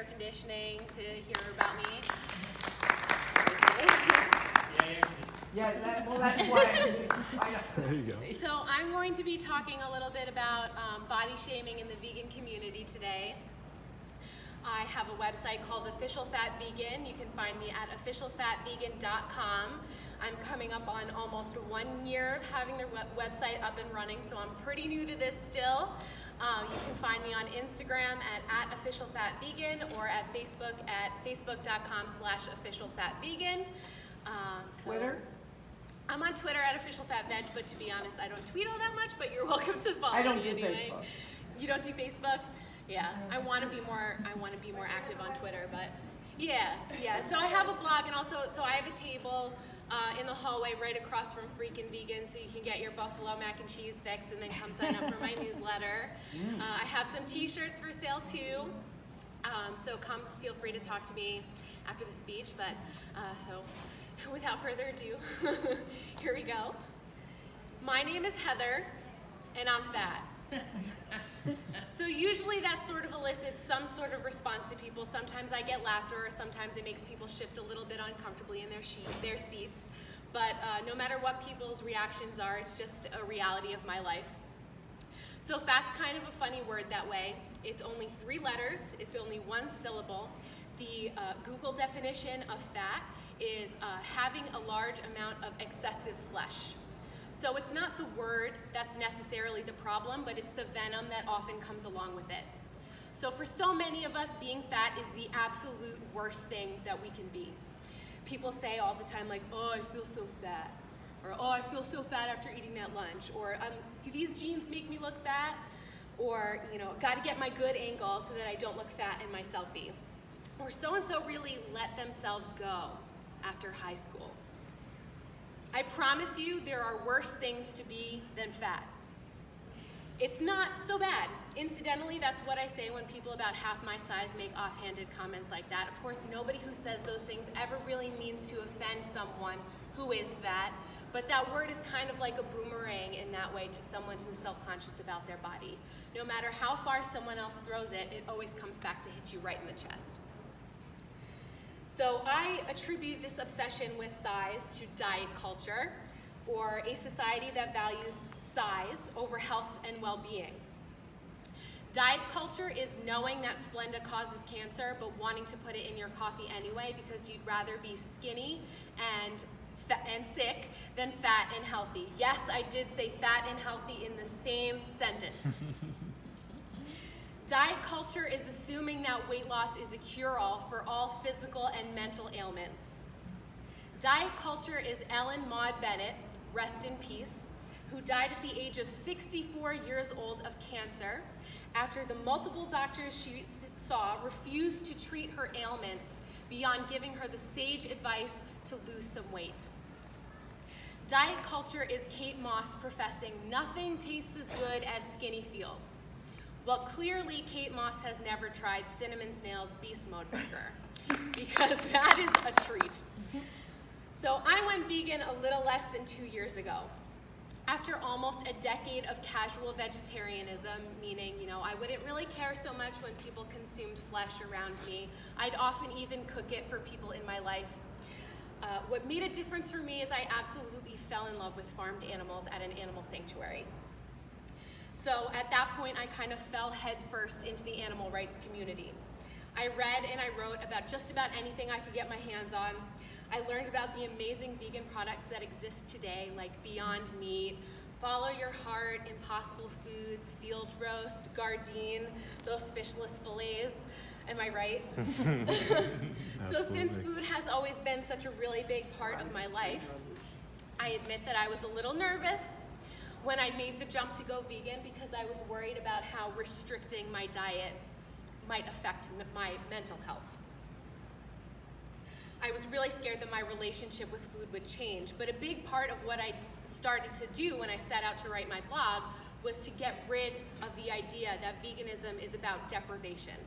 air conditioning to hear about me. That's why. There you go. So I'm going to be talking a little bit about body shaming in the vegan community today. I have a website called Official Fat Vegan. You can find me at officialfatvegan.com. I'm coming up on almost 1 year of having the website up and running, so I'm pretty new to this still. You can find me on Instagram at officialfatvegan or at Facebook at facebook.com/officialfatvegan. Twitter? I'm on Twitter at officialfatveg, but to be honest, I don't tweet all that much, but you're welcome to follow me I don't do anyway. Facebook. You don't do Facebook? Yeah, I want to be more active on Twitter, but yeah. So I have a blog, and also, so I have a table in the hallway right across from Freakin' Vegan, so you can get your buffalo mac and cheese fix and then come sign up for my newsletter. I have some t-shirts for sale too, so come, feel free to talk to me after the speech, but so without further ado, here we go. My name is Heather, and I'm fat. So usually that sort of elicits some sort of response to people. Sometimes I get laughter, or sometimes it makes people shift a little bit uncomfortably in their seats. But no matter what people's reactions are, it's just a reality of my life. So fat's kind of a funny word that way. It's only 3 letters. It's only 1 syllable. The Google definition of fat is having a large amount of excessive flesh. So it's not the word that's necessarily the problem, but it's the venom that often comes along with it. So for so many of us, being fat is the absolute worst thing that we can be. People say all the time, like, oh, I feel so fat, or oh, I feel so fat after eating that lunch, or do these jeans make me look fat? Or, got to get my good angle so that I don't look fat in my selfie. Or so-and-so really let themselves go after high school. I promise you there are worse things to be than fat. It's not so bad. Incidentally, that's what I say when people about half my size make offhanded comments like that. Of course, nobody who says those things ever really means to offend someone who is fat, but that word is kind of like a boomerang in that way to someone who's self-conscious about their body. No matter how far someone else throws it, it always comes back to hit you right in the chest. So I attribute this obsession with size to diet culture, or a society that values size over health and well-being. Diet culture is knowing that Splenda causes cancer, but wanting to put it in your coffee anyway because you'd rather be skinny and sick than fat and healthy. Yes, I did say fat and healthy in the same sentence. Diet culture is assuming that weight loss is a cure-all for all physical and mental ailments. Diet culture is Ellen Maud Bennett, rest in peace, who died at the age of 64 years old of cancer after the multiple doctors she saw refused to treat her ailments beyond giving her the sage advice to lose some weight. Diet culture is Kate Moss professing nothing tastes as good as skinny feels. Well, clearly Kate Moss has never tried Cinnamon Snail's Beast Mode Burger, because that is a treat. So I went vegan a little less than 2 years ago. After almost a decade of casual vegetarianism, meaning, I wouldn't really care so much when people consumed flesh around me. I'd often even cook it for people in my life. What made a difference for me is I absolutely fell in love with farmed animals at an animal sanctuary. So at that point, I kind of fell headfirst into the animal rights community. I read and I wrote about just about anything I could get my hands on. I learned about the amazing vegan products that exist today, like Beyond Meat, Follow Your Heart, Impossible Foods, Field Roast, Gardein, those fishless fillets. Am I right? So since food has always been such a really big part of my life, I admit that I was a little nervous when I made the jump to go vegan because I was worried about how restricting my diet might affect my mental health. I was really scared that my relationship with food would change, but a big part of what I started to do when I set out to write my blog was to get rid of the idea that veganism is about deprivation.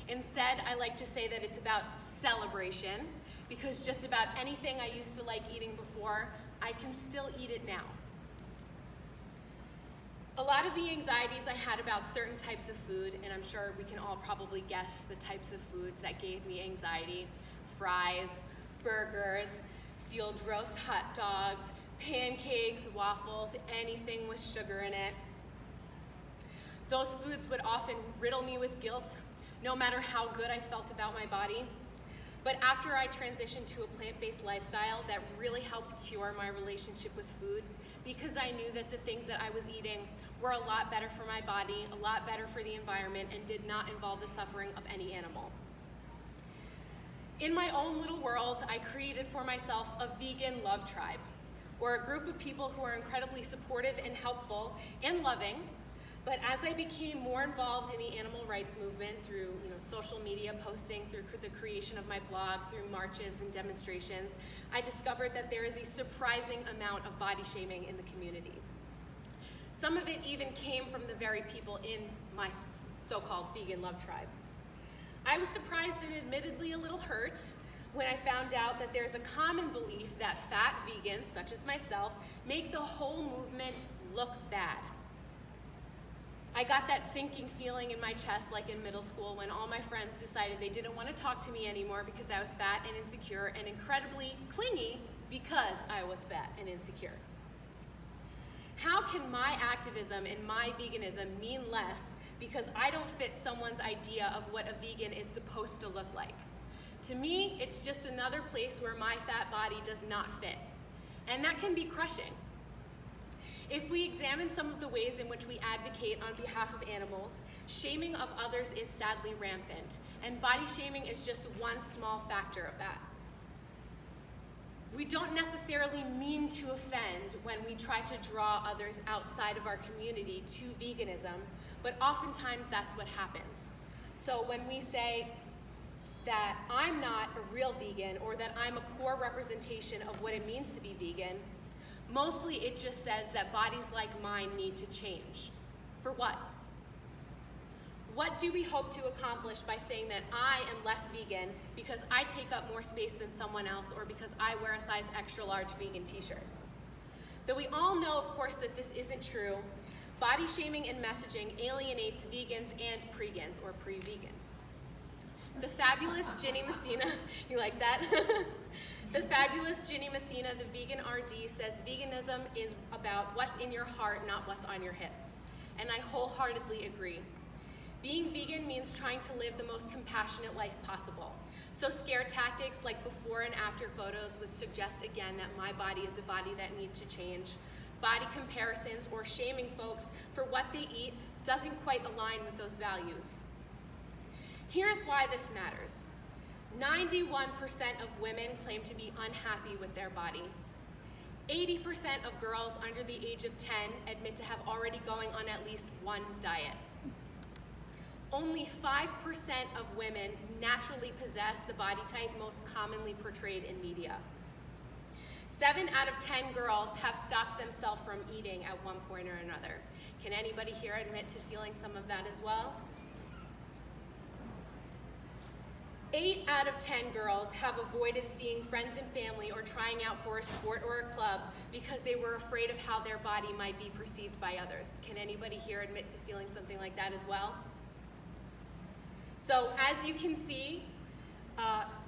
Instead, I like to say that it's about celebration, because just about anything I used to like eating before, I can still eat it now. A lot of the anxieties I had about certain types of food, and I'm sure we can all probably guess the types of foods that gave me anxiety: fries, burgers, field roast hot dogs, pancakes, waffles, anything with sugar in it. Those foods would often riddle me with guilt, no matter how good I felt about my body. But after I transitioned to a plant-based lifestyle, that really helped cure my relationship with food, because I knew that the things that I was eating were a lot better for my body, a lot better for the environment, and did not involve the suffering of any animal. In my own little world, I created for myself a vegan love tribe, or a group of people who are incredibly supportive and helpful and loving. But as I became more involved in the animal rights movement through social media posting, through the creation of my blog, through marches and demonstrations, I discovered that there is a surprising amount of body shaming in the community. Some of it even came from the very people in my so-called vegan love tribe. I was surprised and admittedly a little hurt when I found out that there's a common belief that fat vegans, such as myself, make the whole movement look bad. I got that sinking feeling in my chest like in middle school when all my friends decided they didn't want to talk to me anymore because I was fat and insecure and incredibly clingy because I was fat and insecure. How can my activism and my veganism mean less because I don't fit someone's idea of what a vegan is supposed to look like? To me, it's just another place where my fat body does not fit. And that can be crushing. If we examine some of the ways in which we advocate on behalf of animals, shaming of others is sadly rampant, and body shaming is just one small factor of that. We don't necessarily mean to offend when we try to draw others outside of our community to veganism, but oftentimes that's what happens. So when we say that I'm not a real vegan or that I'm a poor representation of what it means to be vegan, mostly it just says that bodies like mine need to change. For what? What do we hope to accomplish by saying that I am less vegan because I take up more space than someone else or because I wear a size extra large vegan t-shirt? Though we all know, of course, that this isn't true, body shaming and messaging alienates vegans and pregans or pre-vegans. The fabulous Ginny Messina, you like that? The fabulous Ginny Messina, the vegan RD, says veganism is about what's in your heart, not what's on your hips. And I wholeheartedly agree. Being vegan means trying to live the most compassionate life possible. So scare tactics like before and after photos would suggest again that my body is a body that needs to change. Body comparisons or shaming folks for what they eat doesn't quite align with those values. Here's why this matters. 91% of women claim to be unhappy with their body. 80% of girls under the age of 10 admit to have already going on at least one diet. Only 5% of women naturally possess the body type most commonly portrayed in media. 7 out of 10 girls have stopped themselves from eating at one point or another. Can anybody here admit to feeling some of that as well? 8 out of 10 girls have avoided seeing friends and family or trying out for a sport or a club because they were afraid of how their body might be perceived by others. Can anybody here admit to feeling something like that as well? So as you can see,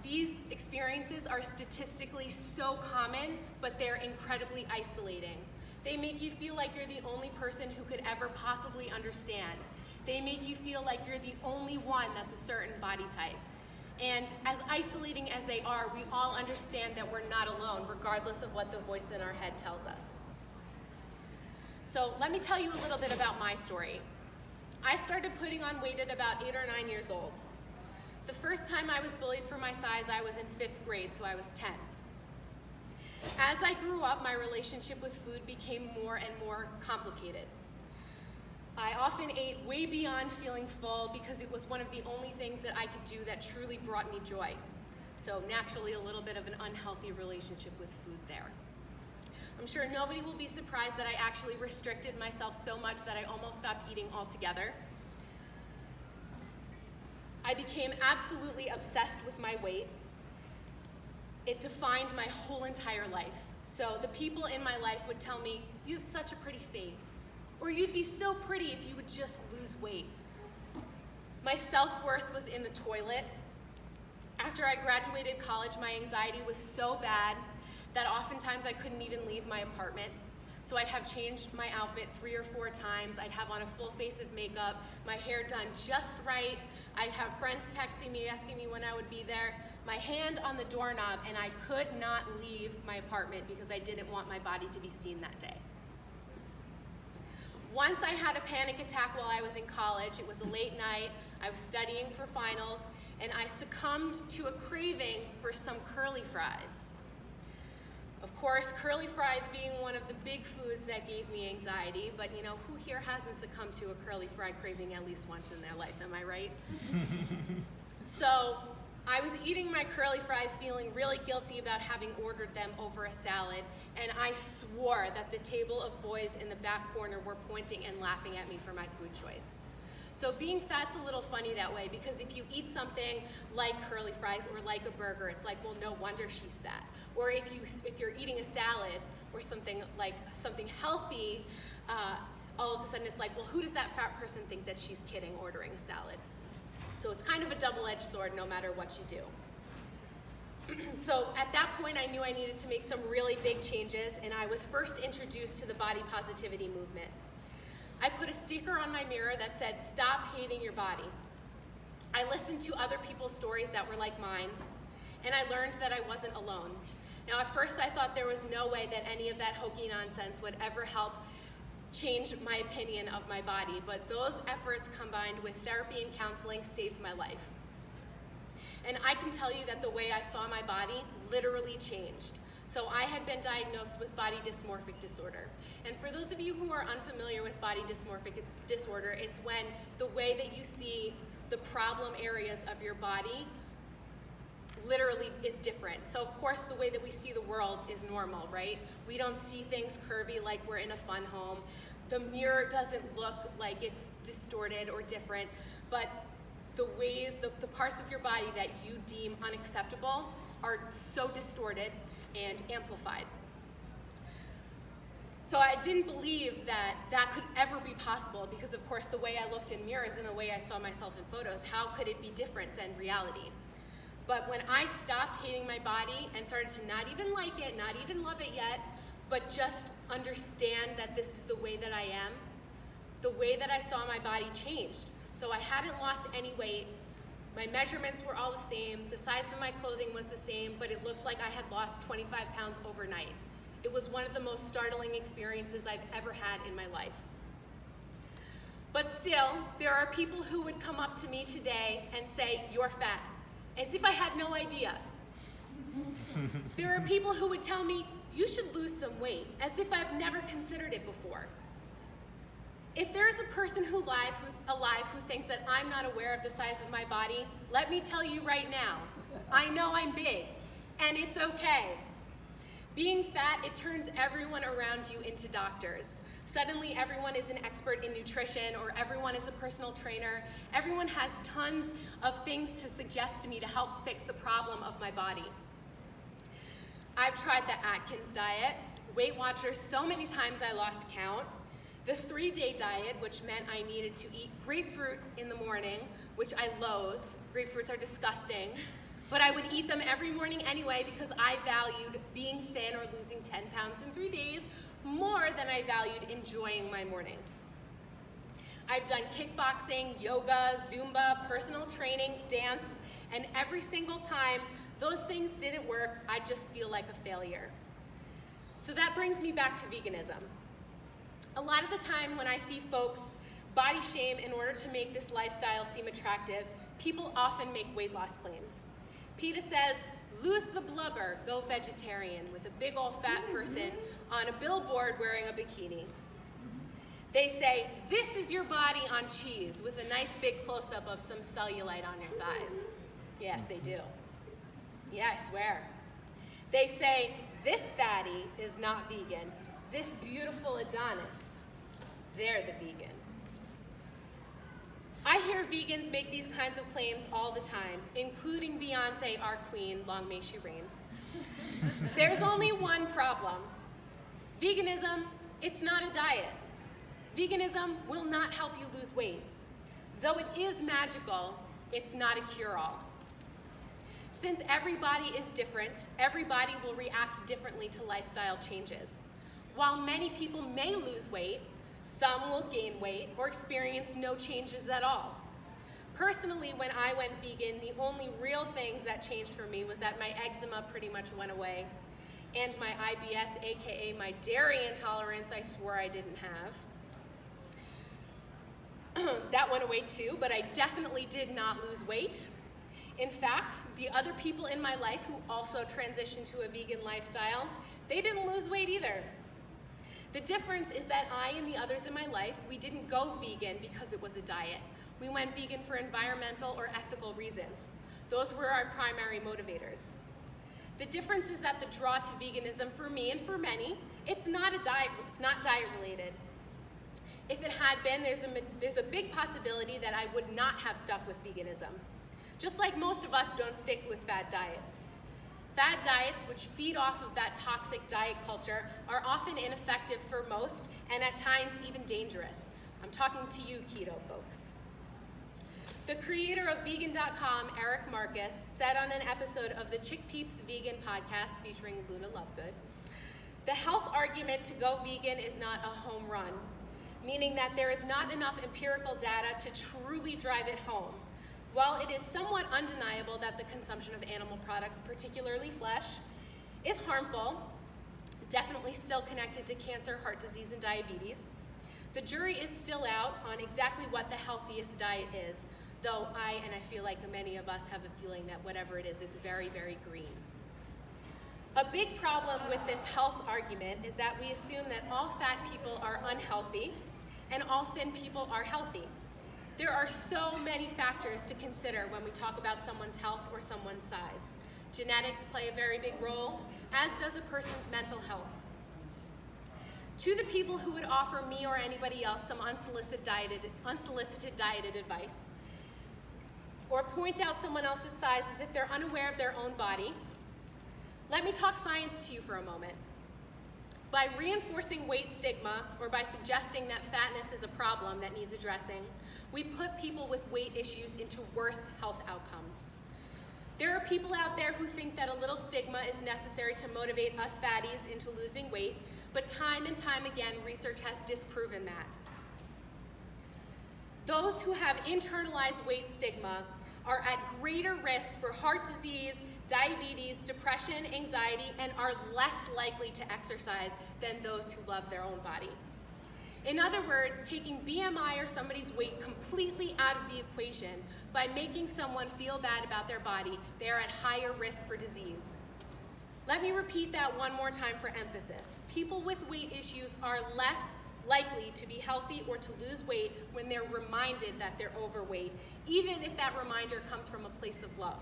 these experiences are statistically so common, but they're incredibly isolating. They make you feel like you're the only person who could ever possibly understand. They make you feel like you're the only one that's a certain body type. And as isolating as they are, we all understand that we're not alone, regardless of what the voice in our head tells us. So let me tell you a little bit about my story. I started putting on weight at about 8 or 9 years old. The first time I was bullied for my size, I was in 5th grade, so I was 10. As I grew up, my relationship with food became more and more complicated. I often ate way beyond feeling full because it was one of the only things that I could do that truly brought me joy. So naturally, a little bit of an unhealthy relationship with food there. I'm sure nobody will be surprised that I actually restricted myself so much that I almost stopped eating altogether. I became absolutely obsessed with my weight. It defined my whole entire life. So the people in my life would tell me, "You have such a pretty face. Or you'd be so pretty if you would just lose weight. My self-worth was in the toilet. After I graduated college, my anxiety was so bad that oftentimes I couldn't even leave my apartment. So I'd have changed my outfit 3 or 4 times. I'd have on a full face of makeup, my hair done just right. I'd have friends texting me, asking me when I would be there, my hand on the doorknob, and I could not leave my apartment because I didn't want my body to be seen that day. Once I had a panic attack while I was in college. It was a late night, I was studying for finals, and I succumbed to a craving for some curly fries. Of course, curly fries being one of the big foods that gave me anxiety, but you know, who here hasn't succumbed to a curly fry craving at least once in their life, am I right? So, I was eating my curly fries feeling really guilty about having ordered them over a salad, and I swore that the table of boys in the back corner were pointing and laughing at me for my food choice. So being fat's a little funny that way, because if you eat something like curly fries or like a burger, it's like, well, no wonder she's fat. Or if you're eating a salad or something healthy, all of a sudden it's like, well, who does that fat person think that she's kidding ordering a salad? So it's kind of a double-edged sword no matter what you do. So at that point, I knew I needed to make some really big changes, and I was first introduced to the body positivity movement. I put a sticker on my mirror that said, "Stop hating your body." I listened to other people's stories that were like mine, and I learned that I wasn't alone. Now, at first, I thought there was no way that any of that hokey nonsense would ever help change my opinion of my body, but those efforts combined with therapy and counseling saved my life. And I can tell you that the way I saw my body literally changed. So I had been diagnosed with body dysmorphic disorder. And for those of you who are unfamiliar with body dysmorphic disorder, it's when the way that you see the problem areas of your body literally is different. So of course the way that we see the world is normal, right? We don't see things curvy like we're in a fun home. The mirror doesn't look like it's distorted or different, but the ways, the parts of your body that you deem unacceptable are so distorted and amplified. So I didn't believe that that could ever be possible because of course the way I looked in mirrors and the way I saw myself in photos, how could it be different than reality? But when I stopped hating my body and started to not even like it, not even love it yet, but just understand that this is the way that I am, the way that I saw my body changed. So I hadn't lost any weight, my measurements were all the same, the size of my clothing was the same, but it looked like I had lost 25 pounds overnight. It was one of the most startling experiences I've ever had in my life. But still, there are people who would come up to me today and say, "You're fat," as if I had no idea. There are people who would tell me, "You should lose some weight," as if I've never considered it before. If there's a person alive who thinks that I'm not aware of the size of my body, let me tell you right now, I know I'm big, and it's okay. Being fat, it turns everyone around you into doctors. Suddenly everyone is an expert in nutrition, or everyone is a personal trainer. Everyone has tons of things to suggest to me to help fix the problem of my body. I've tried the Atkins diet, Weight Watchers so many times I lost count, the 3-day diet, which meant I needed to eat grapefruit in the morning, which I loathe. Grapefruits are disgusting, but I would eat them every morning anyway because I valued being thin or losing 10 pounds in 3 days more than I valued enjoying my mornings. I've done kickboxing, yoga, Zumba, personal training, dance, and every single time those things didn't work, I just feel like a failure. So that brings me back to veganism. A lot of the time when I see folks body shame in order to make this lifestyle seem attractive, people often make weight loss claims. PETA says, "Lose the blubber, go vegetarian," with a big old fat person on a billboard wearing a bikini. They say, "This is your body on cheese," with a nice big close-up of some cellulite on your thighs. Yes, they do. Yeah, I swear. They say, "This fatty is not vegan. This beautiful Adonis, they're the vegan." I hear vegans make these kinds of claims all the time, including Beyonce, our queen, long may she reign. There's only one problem. Veganism, it's not a diet. Veganism will not help you lose weight. Though it is magical, it's not a cure-all. Since everybody is different, everybody will react differently to lifestyle changes. While many people may lose weight, some will gain weight or experience no changes at all. Personally, when I went vegan, the only real things that changed for me was that my eczema pretty much went away, and my IBS, aka my dairy intolerance, I swore I didn't have. That went away too, but I definitely did not lose weight. In fact, the other people in my life who also transitioned to a vegan lifestyle, they didn't lose weight either. The difference is that I and the others in my life, we didn't go vegan because it was a diet. We went vegan for environmental or ethical reasons. Those were our primary motivators. The difference is that the draw to veganism for me and for many, it's not diet related. If it had been, there's a big possibility that I would not have stuck with veganism. Just like most of us don't stick with fad diets. Fad diets, which feed off of that toxic diet culture, are often ineffective for most and at times even dangerous. I'm talking to you, keto folks. The creator of vegan.com, Eric Marcus, said on an episode of the Chick Peeps Vegan podcast featuring Luna Lovegood, the health argument to go vegan is not a home run, meaning that there is not enough empirical data to truly drive it home. While it is somewhat undeniable that the consumption of animal products, particularly flesh, is harmful, definitely still connected to cancer, heart disease, and diabetes, the jury is still out on exactly what the healthiest diet is, though I feel like many of us have a feeling that whatever it is, it's very, very green. A big problem with this health argument is that we assume that all fat people are unhealthy and all thin people are healthy. There are so many factors to consider when we talk about someone's health or someone's size. Genetics play a very big role, as does a person's mental health. To the people who would offer me or anybody else some unsolicited dieted advice, or point out someone else's size as if they're unaware of their own body, let me talk science to you for a moment. By reinforcing weight stigma, or by suggesting that fatness is a problem that needs addressing, we put people with weight issues into worse health outcomes. There are people out there who think that a little stigma is necessary to motivate us fatties into losing weight, but time and time again, research has disproven that. Those who have internalized weight stigma are at greater risk for heart disease, diabetes, depression, anxiety, and are less likely to exercise than those who love their own body. In other words, taking BMI or somebody's weight completely out of the equation by making someone feel bad about their body, they are at higher risk for disease. Let me repeat that one more time for emphasis. People with weight issues are less likely to be healthy or to lose weight when they're reminded that they're overweight, even if that reminder comes from a place of love.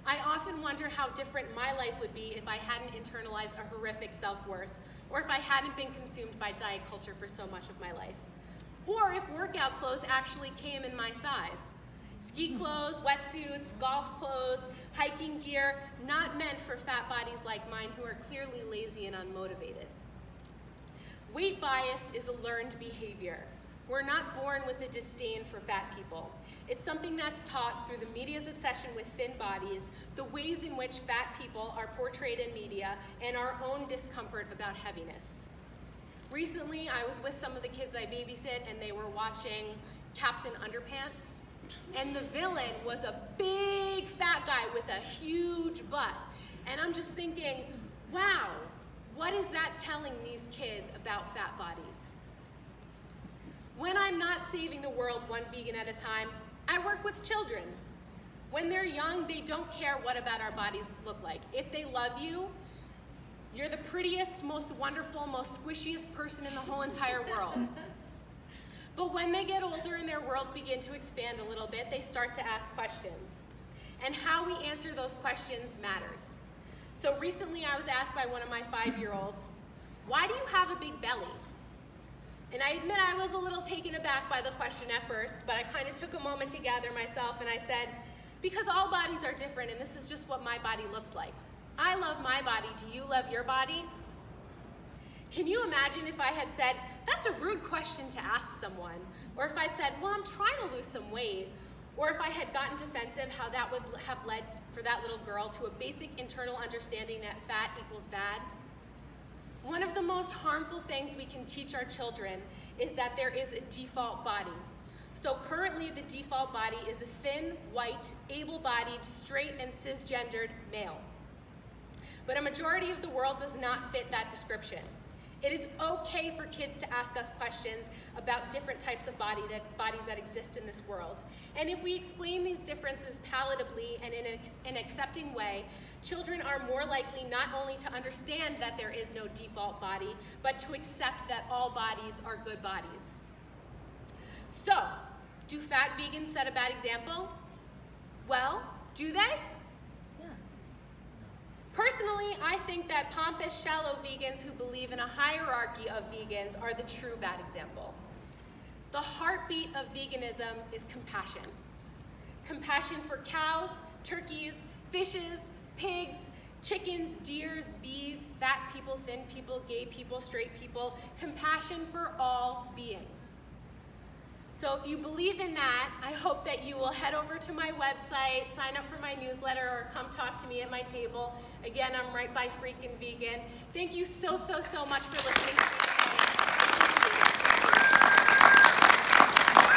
I often wonder how different my life would be if I hadn't internalized a horrific self-worth, or if I hadn't been consumed by diet culture for so much of my life, or if workout clothes actually came in my size. Ski clothes, wetsuits, golf clothes, hiking gear, not meant for fat bodies like mine who are clearly lazy and unmotivated. Weight bias is a learned behavior. We're not born with a disdain for fat people. It's something that's taught through the media's obsession with thin bodies, the ways in which fat people are portrayed in media, and our own discomfort about heaviness. Recently, I was with some of the kids I babysit, and they were watching Captain Underpants, and the villain was a big fat guy with a huge butt. And I'm just thinking, wow, what is that telling these kids about fat bodies? When I'm not saving the world one vegan at a time, I work with children. When they're young, they don't care what about our bodies look like. If they love you, you're the prettiest, most wonderful, most squishiest person in the whole entire world. But when they get older and their worlds begin to expand a little bit, they start to ask questions. And how we answer those questions matters. So recently I was asked by one of my 5-year-olds, why do you have a big belly? And I admit I was a little taken aback by the question at first, but I kind of took a moment to gather myself and I said, because all bodies are different and this is just what my body looks like. I love my body, do you love your body? Can you imagine if I had said, that's a rude question to ask someone? Or if I'd said, well, I'm trying to lose some weight. Or if I had gotten defensive, how that would have led for that little girl to a basic internal understanding that fat equals bad. One of the most harmful things we can teach our children is that there is a default body. So currently the default body is a thin, white, able-bodied, straight, and cisgendered male. But a majority of the world does not fit that description. It is okay for kids to ask us questions about different types of bodies that exist in this world. And if we explain these differences palatably and in an accepting way, children are more likely not only to understand that there is no default body, but to accept that all bodies are good bodies. So, do fat vegans set a bad example? Well, do they? Personally, I think that pompous, shallow vegans who believe in a hierarchy of vegans are the true bad example. The heartbeat of veganism is compassion. Compassion for cows, turkeys, fishes, pigs, chickens, deers, bees, fat people, thin people, gay people, straight people. Compassion for all beings. So if you believe in that, I hope that you will head over to my website, sign up for my newsletter, or come talk to me at my table. Again, I'm right by Freakin' Vegan. Thank you so much for listening to me today.